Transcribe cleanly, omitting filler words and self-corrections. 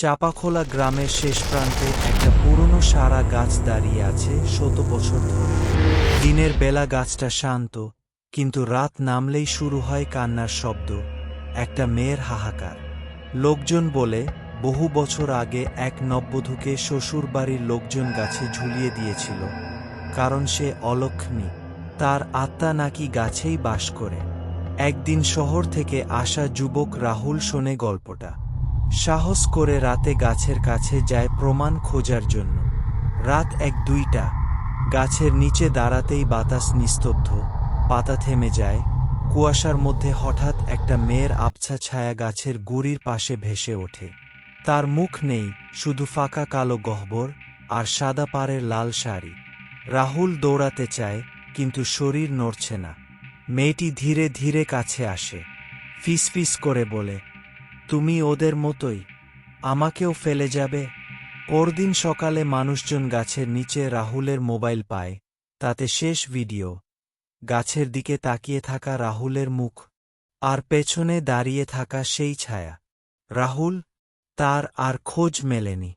চাপাখোলা গ্রামের শেষ প্রান্তে একটা পুরনো সারা গাছ দাঁড়িয়ে আছে শত বছর ধরে। দিনের বেলা গাছটা শান্ত, কিন্তু রাত নামলেই শুরু হয় কান্নার শব্দ, একটা মেয়ের হাহাকার। লোকজন বলে বহু বছর আগে এক নববধূকে শ্বশুরবাড়ির লোকজন গাছে ঝুলিয়ে দিয়েছিল, কারণ সে অলক্ষ্মী। তার আত্মা নাকি গাছেই বাস করে। একদিন শহর থেকে আসা যুবক রাহুল শোনে গল্পটা। সাহস করে রাতে গাছের কাছে যায় প্রমাণ খোঁজার জন্য। রাত 1-2টা, গাছের নিচে দাঁড়াতেই বাতাস নিস্তব্ধ, পাতা থেমে যায়। কুয়াশার মধ্যে হঠাৎ একটা মেয়ের আবছা ছায়া গাছের গুঁড়ির পাশে ভেসে ওঠে। তার মুখ নেই, শুধু ফাঁকা কালো গহ্বর আর সাদা পাড়ের লাল শাড়ি। রাহুল দৌড়াতে চায়, কিন্তু শরীর নড়ছে না। মেয়েটি ধীরে ধীরে কাছে আসে, ফিসফিস করে বলে, তুমি ওদের মতোই, আমাকেও ফেলে যাবে? পরদিন সকালে মানুষজন গাছের নিচে রাহুলের মোবাইল পায়, তাতে শেষ ভিডিও। গাছের দিকে তাকিয়ে থাকা রাহুলের মুখ, আর পেছনে দাঁড়িয়ে থাকা সেই ছায়া। রাহুল, তার আর খোঁজ মেলেনি।